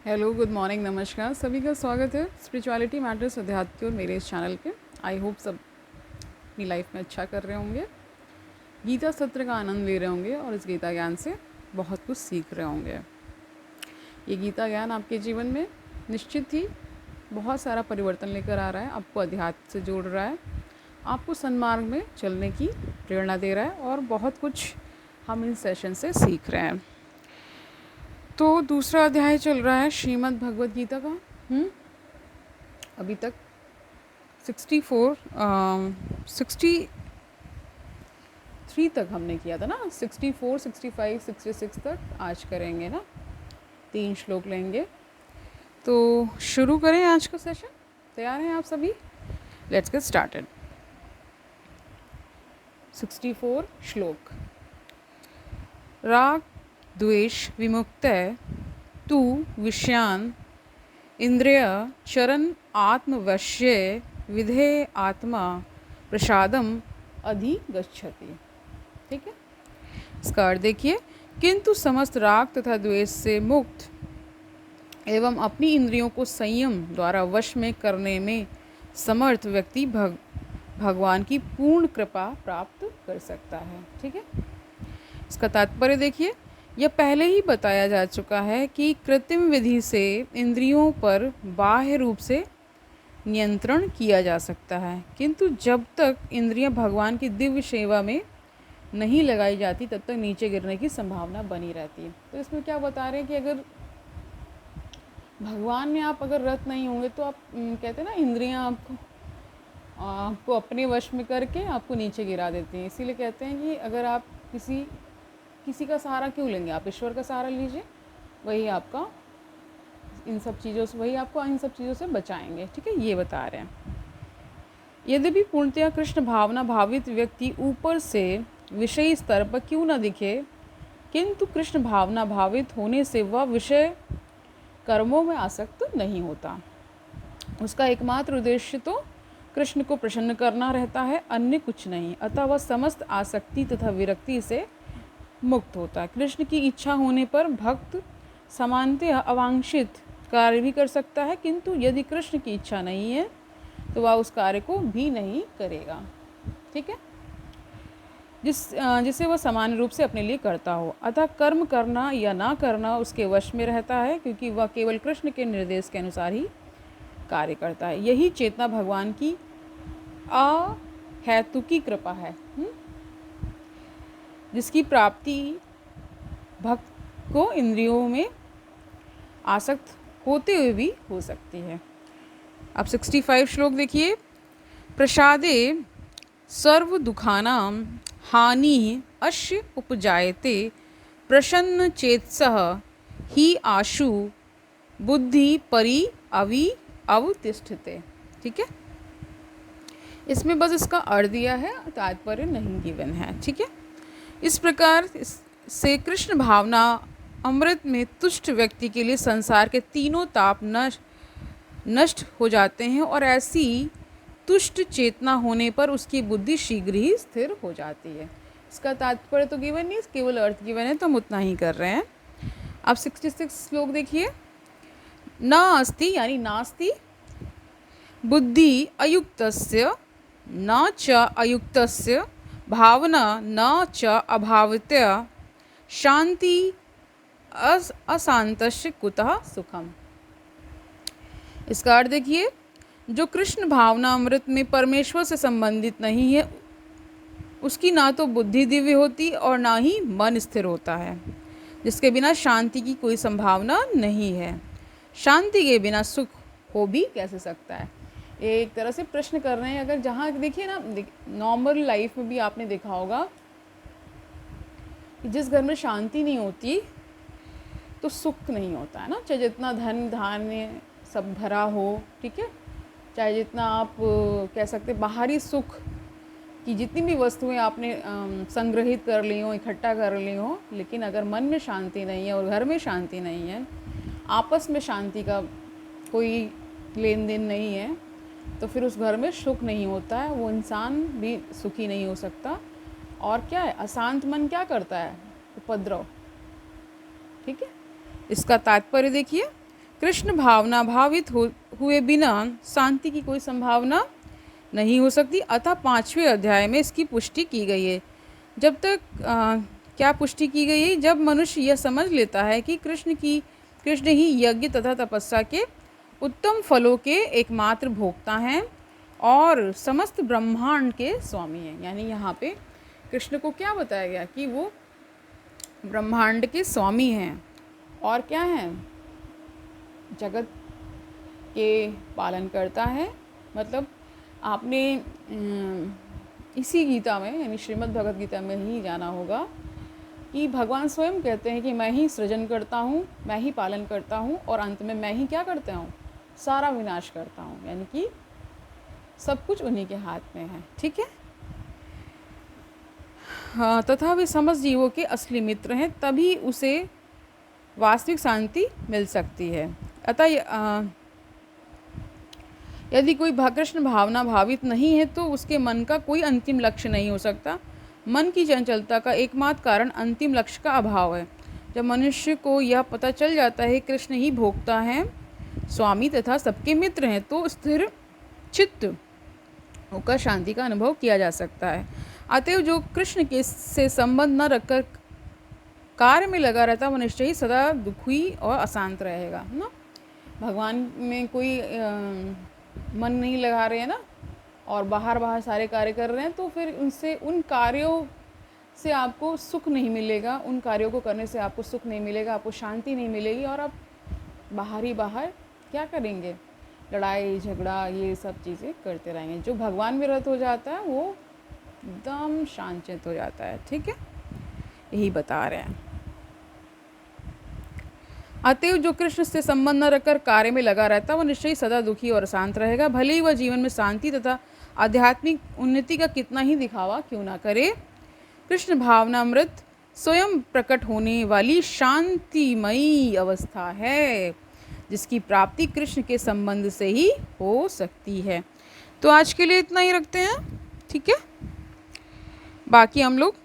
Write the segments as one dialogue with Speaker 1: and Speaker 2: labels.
Speaker 1: Hello, good morning, नमस्कार। सभी का स्वागत है स्पिरिचुअलिटी मैटर्स अध्यात्म की और मेरे इस चैनल पे। आई होप सब अपनी लाइफ में अच्छा कर रहे होंगे, गीता सत्र का आनंद ले रहे होंगे और इस गीता ज्ञान से बहुत कुछ सीख रहे होंगे। ये गीता ज्ञान आपके जीवन में निश्चित ही बहुत सारा परिवर्तन लेकर आ रहा है, आपको अध्यात्म से जोड़ रहा है, आपको सन्मार्ग में चलने की प्रेरणा दे रहा है और बहुत कुछ हम इन सेशन से सीख रहे हैं। तो दूसरा अध्याय चल रहा है श्रीमद् भगवद गीता का। अभी तक 63 तक हमने किया था ना, 64, 65, 66 तक आज करेंगे ना, 3 श्लोक लेंगे। तो शुरू करें आज का सेशन। तैयार हैं आप सभी? Let's get started. 64 श्लोक। राग द्वेष विमुक्तः तु विषयान् इंद्रिय चरण आत्मवश्ये विधे आत्मा प्रसादम अधिगच्छति। ठीक है, इसका अर्थ देखिए। किंतु समस्त राग तथा द्वेष से मुक्त एवं अपनी इंद्रियों को संयम द्वारा वश में करने में समर्थ व्यक्ति भगवान की पूर्ण कृपा प्राप्त कर सकता है। ठीक है, इसका तात्पर्य देखिए। यह पहले ही बताया जा चुका है कि कृत्रिम विधि से इंद्रियों पर बाह्य रूप से नियंत्रण किया जा सकता है, किंतु जब तक इंद्रियां भगवान की दिव्य सेवा में नहीं लगाई जाती तब तक नीचे गिरने की संभावना बनी रहती है। तो इसमें क्या बता रहे हैं कि अगर भगवान में आप अगर रत नहीं होंगे तो आप कहते हैं ना, इंद्रियां आपको अपने वश में करके आपको नीचे गिरा देती हैं। इसीलिए कहते हैं कि अगर आप किसी का सहारा क्यों लेंगे, आप ईश्वर का सहारा लीजिए, वही आपका इन सब चीज़ों से बचाएंगे। ठीक है, ये बता रहे हैं। यद्यपि पूर्णतया कृष्ण भावना भावित व्यक्ति ऊपर से विषय स्तर पर क्यों न दिखे, किंतु कृष्ण भावना भावित होने से वह विषय कर्मों में आसक्त नहीं होता। उसका एकमात्र उद्देश्य तो कृष्ण को प्रसन्न करना रहता है, अन्य कुछ नहीं। अतः वह समस्त आसक्ति तथा विरक्ति से मुक्त होता है। कृष्ण की इच्छा होने पर भक्त सामान्यतः अवांछित कार्य भी कर सकता है, किंतु यदि कृष्ण की इच्छा नहीं है तो वह उस कार्य को भी नहीं करेगा। ठीक है, जिसे वह सामान्य रूप से अपने लिए करता हो। अतः कर्म करना या ना करना उसके वश में रहता है, क्योंकि वह केवल कृष्ण के निर्देश के अनुसार ही कार्य करता है। यही चेतना भगवान की अहेतुकी कृपा है, जिसकी प्राप्ति भक्त को इंद्रियों में आसक्त होते हुए भी हो सकती है। अब 65 श्लोक देखिए। प्रसादे सर्व दुखानां हानि अस्य उपजायते प्रसन्न चेतसः ही आशु बुद्धि परि अवतिष्ठते। ठीक है, इसमें बस इसका अर्थ दिया है, तात्पर्य नहीं गिवन है। ठीक है, इस प्रकार से कृष्ण भावना अमृत में तुष्ट व्यक्ति के लिए संसार के तीनों ताप नष्ट हो जाते हैं और ऐसी तुष्ट चेतना होने पर उसकी बुद्धि शीघ्र ही स्थिर हो जाती है। इसका तात्पर्य तो गिवन नहीं, केवल अर्थ गिवन है, तो हम उतना ही कर रहे हैं। अब 66 श्लोक देखिए। न अस्ति यानी नास्ति बुद्धि अयुक्तस्य न च अयुक्तस्य भावना न च अभावतया शांति अशांतस्य कुतः सुखम। इसका अर्थ देखिए। जो कृष्ण भावना अमृत में परमेश्वर से संबंधित नहीं है, उसकी ना तो बुद्धि दिव्य होती और ना ही मन स्थिर होता है, जिसके बिना शांति की कोई संभावना नहीं है। शांति के बिना सुख हो भी कैसे सकता है? एक तरह से प्रश्न कर रहे हैं। अगर जहाँ देखिए ना, नॉर्मल लाइफ में भी आपने देखा होगा कि जिस घर में शांति नहीं होती तो सुख नहीं होता है ना। चाहे जितना धन धान्य सब भरा हो, ठीक है, चाहे जितना आप कह सकते बाहरी सुख की जितनी भी वस्तुएं आपने संग्रहित कर ली हो, इकट्ठा कर ली हो, लेकिन अगर मन में शांति नहीं है और घर में शांति नहीं है, आपस में शांति का कोई लेन देन नहीं है, तो फिर उस घर में सुख नहीं होता है, वो इंसान भी सुखी नहीं हो सकता। और क्या है, अशांत मन क्या करता है? उपद्रव। ठीक है, इसका तात्पर्य देखिए। कृष्ण भावना भावित हुए बिना शांति की कोई संभावना नहीं हो सकती। अतः 5वें अध्याय में इसकी पुष्टि की गई है। जब तक क्या पुष्टि की गई है? जब मनुष्य यह समझ लेता है कि कृष्ण ही यज्ञ तथा तपस्या के उत्तम फलों के एकमात्र भोक्ता हैं और समस्त ब्रह्मांड के स्वामी हैं। यानी यहाँ पे कृष्ण को क्या बताया गया कि वो ब्रह्मांड के स्वामी हैं और क्या हैं? जगत के पालन करता है। मतलब आपने इसी गीता में यानी श्रीमद् भगवद गीता में ही जाना होगा कि भगवान स्वयं कहते हैं कि मैं ही सृजन करता हूँ, मैं ही पालन करता हूँ और अंत में मैं ही क्या करता हूँ? सारा विनाश करता हूँ। यानी कि सब कुछ उन्हीं के हाथ में है। ठीक है। हाँ, तथा वे समस्त जीवों के असली मित्र हैं, तभी उसे वास्तविक शांति मिल सकती है। अतः यदि कोई कृष्ण भावना भावित नहीं है तो उसके मन का कोई अंतिम लक्ष्य नहीं हो सकता। मन की चंचलता का एकमात्र कारण अंतिम लक्ष्य का अभाव है। जब मनुष्य को यह पता चल जाता है कृष्ण ही भोक्ता हैं, स्वामी तथा सबके मित्र हैं, तो स्थिर चित्त होकर शांति का अनुभव किया जा सकता है। अतएव जो कृष्ण के से संबंध न रखकर कार्य में लगा रहता वह निश्चय ही सदा दुखी और अशांत रहेगा ना। भगवान में कोई मन नहीं लगा रहे हैं ना और बाहर सारे कार्य कर रहे हैं, तो फिर उन कार्यों से आपको सुख नहीं मिलेगा। उन कार्यों को करने से आपको सुख नहीं मिलेगा, आपको शांति नहीं मिलेगी और आप बाहर क्या करेंगे? लड़ाई झगड़ा ये सब चीज़ें करते रहेंगे। जो भगवान में रत हो जाता है वो एकदम शांतचित्त हो जाता है। ठीक है, यही बता रहे हैं। अतएव जो कृष्ण से संबंध न रखकर कार्य में लगा रहता वह निश्चय सदा दुखी और अशांत रहेगा, भले ही वह जीवन में शांति तथा आध्यात्मिक उन्नति का कितना ही दिखावा क्यों ना करे। कृष्ण भावनामृत स्वयं प्रकट होने वाली शांतिमयी अवस्था है जिसकी प्राप्ति कृष्ण के संबंध से ही हो सकती है। तो आज के लिए इतना ही रखते हैं। ठीक है, बाकी हम लोग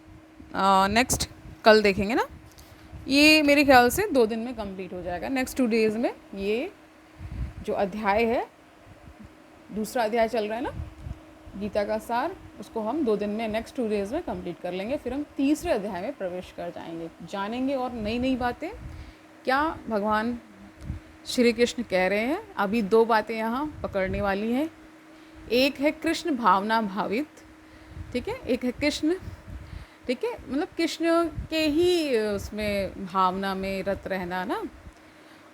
Speaker 1: नेक्स्ट कल देखेंगे ना। ये मेरे ख्याल से 2 दिन में कंप्लीट हो जाएगा। नेक्स्ट 2 डेज़ में ये जो अध्याय है, दूसरा अध्याय चल रहा है ना गीता का सार, उसको हम 2 दिन में नेक्स्ट 2 डेज़ में कंप्लीट कर लेंगे। फिर हम तीसरे अध्याय में प्रवेश कर जाएंगे, जानेंगे और नई नई बातें क्या भगवान श्री कृष्ण कह रहे हैं। अभी 2 बातें यहाँ पकड़ने वाली हैं। एक है कृष्ण भावना भावित, ठीक है, एक है कृष्ण, ठीक है, मतलब कृष्ण के ही उसमें भावना में रत रहना ना।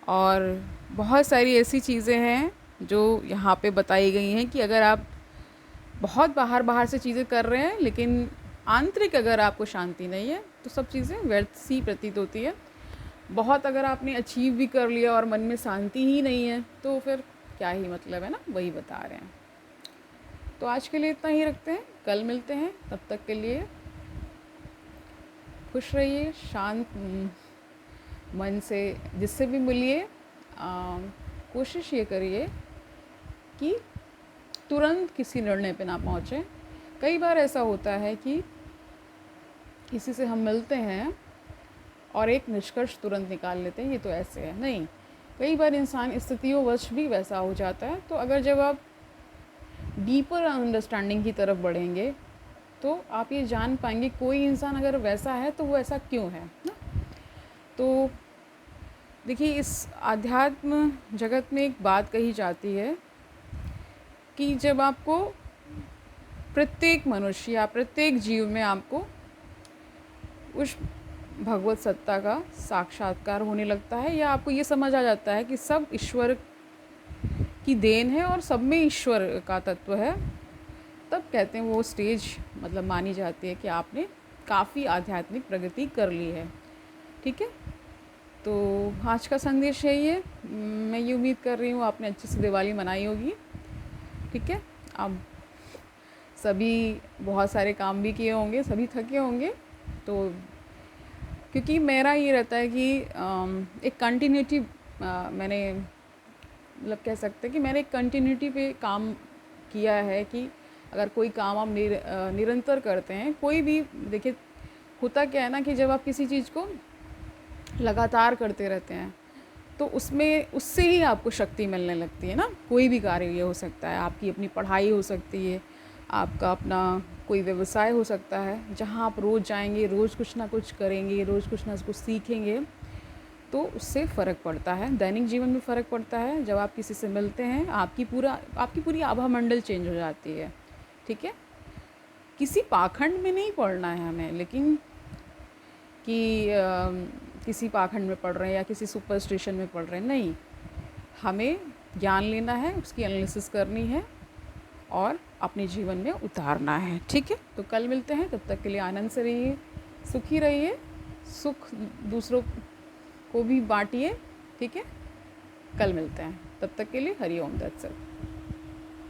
Speaker 1: और बहुत सारी ऐसी चीज़ें हैं जो यहाँ पे बताई गई हैं कि अगर आप बहुत बाहर से चीज़ें कर रहे हैं लेकिन आंतरिक अगर आपको शांति नहीं है तो सब चीज़ें व्यर्थ सी प्रतीत होती है। बहुत अगर आपने अचीव भी कर लिया और मन में शांति ही नहीं है तो फिर क्या ही मतलब है ना, वही बता रहे हैं। तो आज के लिए इतना ही रखते हैं, कल मिलते हैं। तब तक के लिए खुश रहिए, शांत मन से जिससे भी मिलिए कोशिश ये करिए कि तुरंत किसी निर्णय पे ना पहुँचें। कई बार ऐसा होता है कि किसी से हम मिलते हैं और एक निष्कर्ष तुरंत निकाल लेते हैं, ये तो ऐसे है। नहीं, कई बार इंसान स्थितियों वश भी वैसा हो जाता है। तो अगर जब आप डीपर अंडरस्टैंडिंग की तरफ बढ़ेंगे तो आप ये जान पाएंगे कोई इंसान अगर वैसा है तो वो ऐसा क्यों है ना। तो देखिए, इस आध्यात्म जगत में एक बात कही जाती है कि जब आपको प्रत्येक मनुष्य या प्रत्येक जीव में आपको उस भगवत सत्ता का साक्षात्कार होने लगता है या आपको ये समझ आ जाता है कि सब ईश्वर की देन है और सब में ईश्वर का तत्व है, तब कहते हैं वो स्टेज मतलब मानी जाती है कि आपने काफ़ी आध्यात्मिक प्रगति कर ली है। ठीक है, तो आज का संदेश यही है। मैं ये उम्मीद कर रही हूँ आपने अच्छे से दिवाली मनाई होगी। ठीक है, अब सभी बहुत सारे काम भी किए होंगे, सभी थके होंगे। तो क्योंकि मेरा ये रहता है कि एक कंटिन्यूटी मैंने मतलब कह सकते हैं कि मैंने एक कंटिन्यूटी पे काम किया है कि अगर कोई काम आप निरंतर करते हैं, कोई भी, देखिए होता क्या है ना कि जब आप किसी चीज़ को लगातार करते रहते हैं तो उसमें उससे ही आपको शक्ति मिलने लगती है ना। कोई भी कार्य ये हो सकता है, आपकी अपनी पढ़ाई हो सकती है, आपका अपना कोई व्यवसाय हो सकता है, जहाँ आप रोज़ जाएंगे, रोज़ कुछ ना कुछ करेंगे, रोज़ कुछ ना कुछ सीखेंगे, तो उससे फ़र्क पड़ता है। दैनिक जीवन में फ़र्क पड़ता है। जब आप किसी से मिलते हैं, आपकी पूरी आभा मंडल चेंज हो जाती है। ठीक है, किसी पाखंड में नहीं पढ़ना है हमें, लेकिन कि किसी पाखंड में पढ़ रहे हैं या किसी सुपरस्टिशन में पढ़ रहे हैं, नहीं, हमें ज्ञान लेना है, उसकी एनालिसिस करनी है और अपने जीवन में उतारना है। ठीक है, तो कल मिलते हैं, तब तक के लिए आनंद से रहिए, सुखी रहिए, सुख दूसरों को भी बांटिए। ठीक है, कल मिलते हैं, तब तक के लिए हरि ओम। That's it.